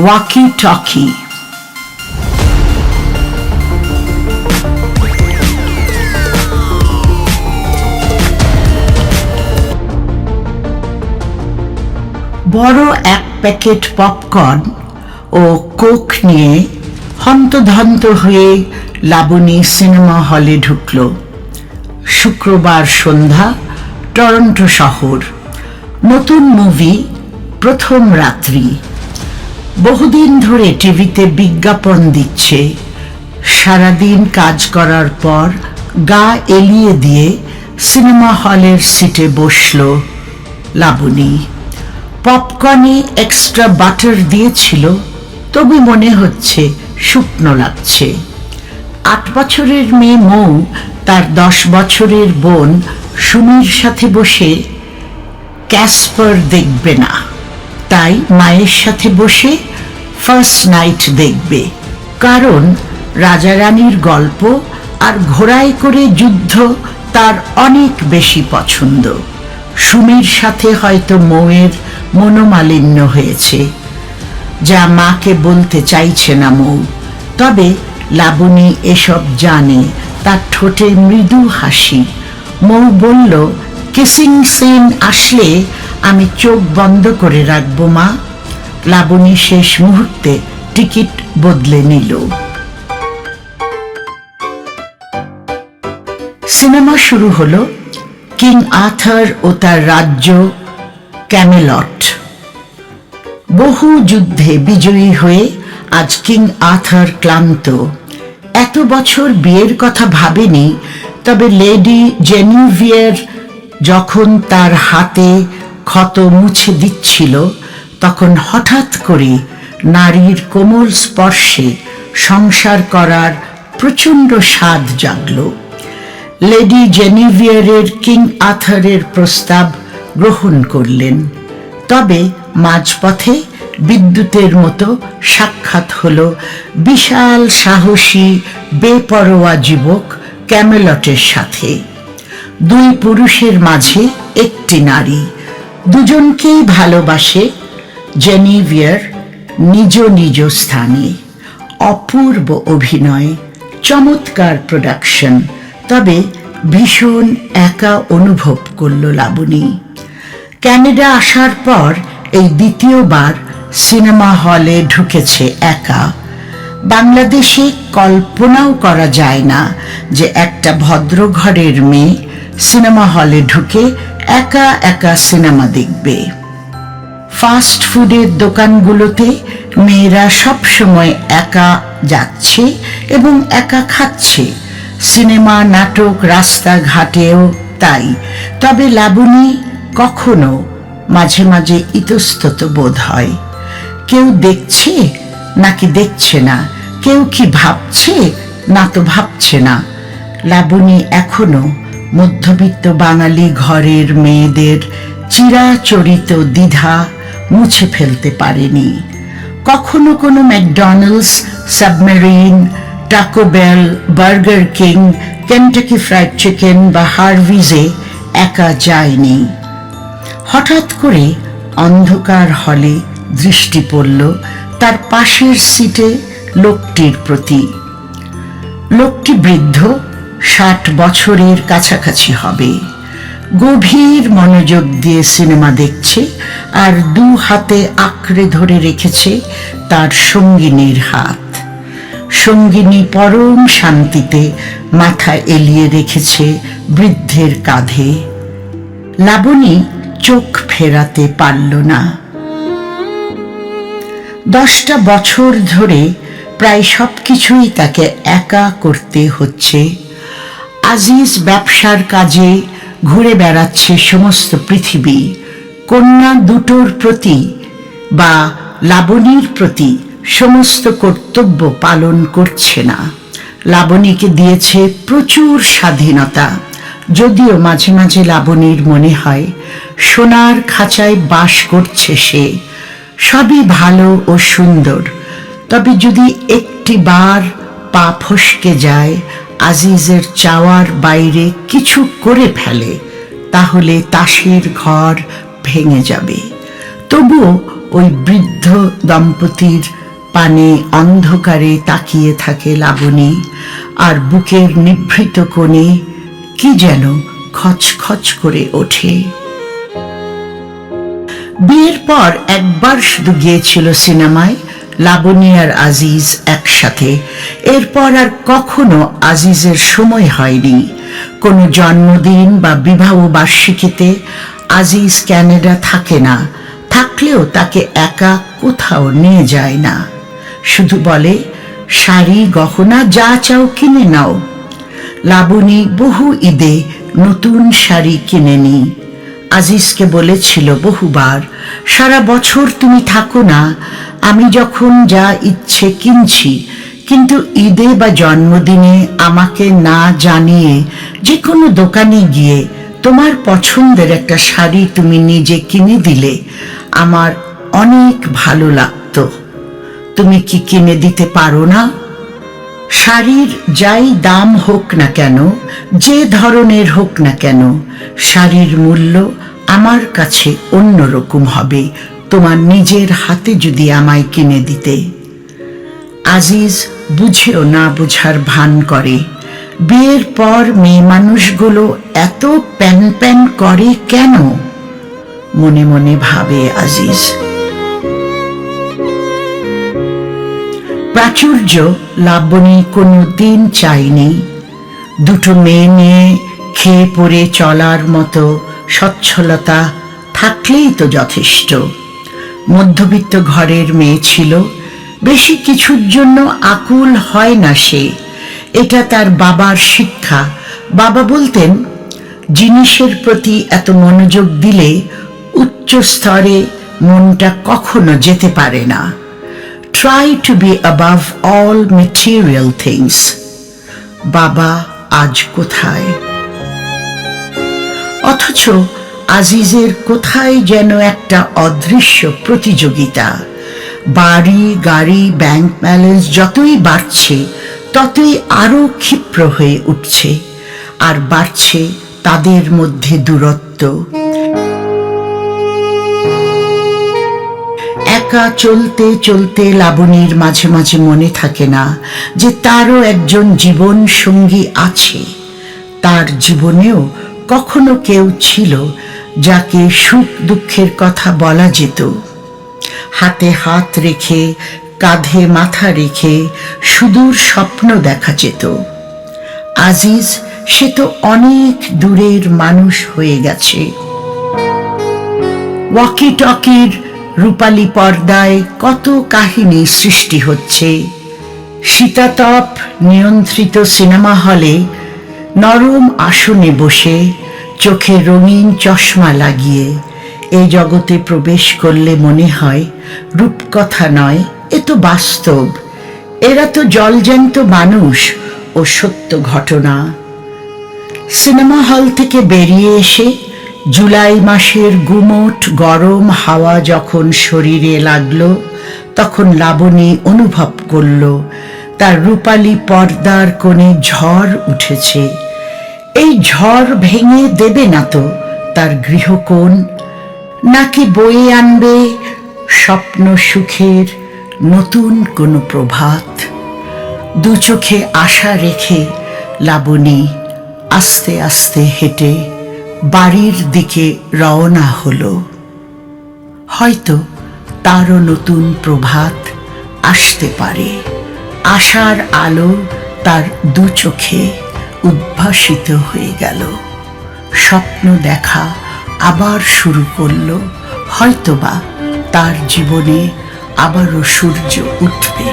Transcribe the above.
Walkie talkie. বড় এক packet popcorn ও Coke নিয়ে হন্তদন্ত হয়ে লাবণী সিনেমা হলে ঢুকল। শুক্রবার সন্ধ্যা, টরন্টো শহর। নতুন মুভি, প্রথম রাত্রি। বহুদিন ধরে টিভিতে বিজ্ঞাপন দিচ্ছে। সারাদিন কাজ করার পর গা এলিয়ে দিয়ে সিনেমা হলের সিটে বসল লাবণী। পপকর্নে এক্সট্রা বাটার দিয়েছিল, তবু মনে হচ্ছে শুকনো লাগছে। 8 বছরের মেয়ে মৌ তার 10 বছরের বোন সুমির সাথে বসে ক্যাসপার দেখবে না, তাই মায়ের সাথে বসে ফার্স্ট নাইট দেখবে। কারণ রাজা রানীর গল্প আর ঘোড়ায় করে যুদ্ধ তার অনেক বেশি পছন্দ। সুমির সাথে হয়তো মৌয়ের মনোমালিন্য হয়েছে, যা মাকে বলতে চাইছে না মৌ। তবে লাবণী এসব জানে। তার ঠোঁটে মৃদু হাসি। মৌ বলল, কিসিং সিন আসলে আমি চোখ বন্ধ করে রাখবো মা। লাবণী শেষ মুহূর্তে টিকিট বদলে নিল। সিনেমা শুরু হলো। কিং আর্থার ও তার রাজ্য ক্যামেলট। বহু যুদ্ধে বিজয়ী হয়ে আজ কিং আর্থার ক্লান্ত। এত বছর বিয়ের কথা ভাবেনি, তবে লেডি জেনিভিয়ার যখন তার হাতে ক্ষত মুছে দিচ্ছিল, তখন হঠাৎ করে নারীর কোমল স্পর্শে সংসার করার প্রচণ্ড স্বাদ জাগল। লেডি জেনিভিয়ারের কিং আর্থারের প্রস্তাব গ্রহণ করলেন। তবে মাঝপথে বিদ্যুতের মতো সাক্ষাৎ হল বিশাল সাহসী বেপরোয়া যুবক ক্যামেলটের সাথে। 2 পুরুষের মাঝে একটি নারী। দুজনকেই ভালোবাসে জেনিভিয়ার নিজ নিজ স্থানে। অপূর্ব অভিনয়, চমৎকার প্রোডাকশন। তবে ভীষণ একা অনুভব করল লাবণী। ক্যানাডা আসার পর এই দ্বিতীয়বার সিনেমা হলে ঢুকেছে একা। বাংলাদেশে কল্পনাও করা যায় না যে একটা ভদ্র ঘরের মেয়ে সিনেমা হলে ঢুকে একা একা সিনেমা দেখবে। ফাস্ট ফুডের দোকানগুলোতে মেয়েরা সবসময় একা যাচ্ছে এবং একা খাচ্ছে। সিনেমা, নাটক, রাস্তাঘাটেও তাই। তবে লাবণী কখনো মাঝে মাঝে ইতস্তত বোধ হয়। কেউ দেখছে নাকি দেখছে না, কেউ কি ভাবছে না তো ভাবছে না। লাবণী এখনো মধ্যবিত্ত বাঙালি ঘরের মেয়েদের চিরাচরিত দ্বিধা মুছে ফেলতে পারেনি। কখনো কোনো McDonald's, submarine, Taco Bell, Burger King, Kentucky Fried Chicken বা হারভিজে একা যায়নি। হঠাৎ করে অন্ধকার হলে দৃষ্টি পড়ল তার পাশের সিটে লোকটির প্রতি। লোকটি বৃদ্ধ, 60 বছরের কাছাকাছি হবে। গভীর মনোযোগ দিয়ে সিনেমা দেখছে আর 2 হাতে আঁকড়ে ধরে রেখেছে তার সঙ্গিনীর হাত। সঙ্গিনী পরম শান্তিতে মাথা এলিয়ে রেখেছে বৃদ্ধের কাঁধে। লাবণী চোখ ফেরাতে পারল না। 10টা বছর ধরে প্রায় সবকিছুই তাকে একা করতে হচ্ছে। আজিজ ব্যবসার কাজে ঘুরে বেড়াচ্ছে সমস্ত পৃথিবী। কন্যা দুটোর প্রতি বা লাবণীর প্রতি সমস্ত কর্তব্য পালন করছে না। লাবণীকে দিয়েছে প্রচুর স্বাধীনতা। যদিও মাঝে মাঝে লাবণীর মনে হয় সোনার খাঁচায় বাস করছে সে। সবই ভালো ও সুন্দর, তবে যদি একটি বার পা ফসকে যায়, আজিজের চাওয়ার বাইরে কিছু করে ফেলে, তাহলে তাসের ঘর ভেঙে যাবে। তবুও ওই বৃদ্ধ দম্পতির পানে অন্ধকারে তাকিয়ে থাকে লাবণী, আর বুকের নিভৃত কোণে কি যেন খচখচ করে ওঠে। বিয়ের পর একবার শুধু গিয়েছিল সিনেমায় লাবণী আর আজিজ একসাথে। এরপর আর কখনো আজিজের সময় হয়নি। কোনো জন্মদিন বা বিবাহ বার্ষিকীতে আজিজ ক্যানাডা থাকে না, থাকলেও তাকে একা কোথাও নিয়ে যায় না। শুধু বলে, শাড়ি গহনা যা চাও কিনে নাও। লাবণী বহু ঈদে নতুন শাড়ি কিনে নি। আজিজকে বলেছিল বহুবার, সারা বছর তুমি থাকো না, আমি যখন যা ইচ্ছে কিনছি, কিন্তু ঈদে বা জন্মদিনে আমাকে না জানিয়ে যে কোনো দোকানে গিয়ে তোমার পছন্দের একটা শাড়ি তুমি নিজে কিনে দিলে আমার অনেক ভালো লাগতো। তুমি কি কিনে দিতে পারো না? শাড়ির যাই দাম হোক না কেন, যে ধরনের হোক না কেন, শাড়ির মূল্য আমার কাছে অন্যরকম হবে তোমার নিজের হাতে যদি আমায় কিনে দিতে। আজিজ বুঝেও না বুঝার ভান করে। বিয়ের পর মেয়ে মানুষগুলো এত প্যান প্যান করে কেন, মনে মনে ভাবে আজিজ। প্রাচুর্য লাবণী কোনো দিন চায়নি। দুটো মেয়ে নিয়ে খেয়ে পড়ে চলার মতো সচ্ছলতা থাকলেই তো যথেষ্ট। মধ্যবিত্ত ঘরের মেয়ে ছিল, বেশি কিছুর জন্য আকুল হয় না সে। এটা তার বাবার শিক্ষা। বাবা বলতেন, জিনিসের প্রতি এত মনোযোগ দিলে উচ্চ স্তরে মনটা কখনো যেতে পারে না। Try to be above all material things. বাবা আজ কোথায়? অথচ আজিজের কোথায় যেন একটা অদৃশ্য প্রতিযোগিতা। বাড়ি গাড়ি ব্যাংক ব্যালেন্স যতই বাড়ছে ততই আরো ক্ষিপ্র হয়ে উঠছে, আর বাড়ছে তাদের মধ্যে দূরত্ব। একা চলতে চলতে লাবণীর মাঝে মাঝে মনে থাকে না যে তারও একজন জীবন সঙ্গী আছে। তার জীবনেও কখনো কেউ ছিল যাকে সুখ দুঃখের কথা বলা যেত। হাতে হাত রেখে কাঁধে মাথা রেখে সুদূর স্বপ্ন দেখা যেত। আজিজ সে তো অনেক দূরের মানুষ হয়ে গেছে। ওয়াকি টকির রূপালী পর্দায় কত কাহিনী সৃষ্টি হচ্ছে। শীতাতপ নিয়ন্ত্রিত সিনেমা হলে নরম আসনে বসে চোখে রঙিন চশমা লাগিয়ে এই জগতে প্রবেশ করলে মনে হয় রূপকথা নয়, এ তো বাস্তব। এরা তো জলজ্যান্ত মানুষ ও সত্য ঘটনা। সিনেমা হল থেকে বেরিয়ে এসে জুলাই মাসের গুমোট গরম হাওয়া যখন শরীরে লাগলো, তখন লাবণী অনুভব করল তার রূপালী পর্দার কোণে ঝড় উঠেছে। এই ঝড় ভেঙে দেবে না তো তার গৃহকোণ, নাকি বয়ে আনবে স্বপ্ন সুখের নতুন কোনো প্রভাত? দু চোখে আশা রেখে লাবণী আস্তে আস্তে হেঁটে বাড়ির দিকে রওনা হলো। হয়তো তারও নতুন প্রভাত আসতে পারে। আশার আলো তার দু চোখে উদ্ভাসিত হয়ে গেল। স্বপ্ন দেখা আবার শুরু করলো। হয়তোবা তার জীবনে আবারও সূর্য উঠবে।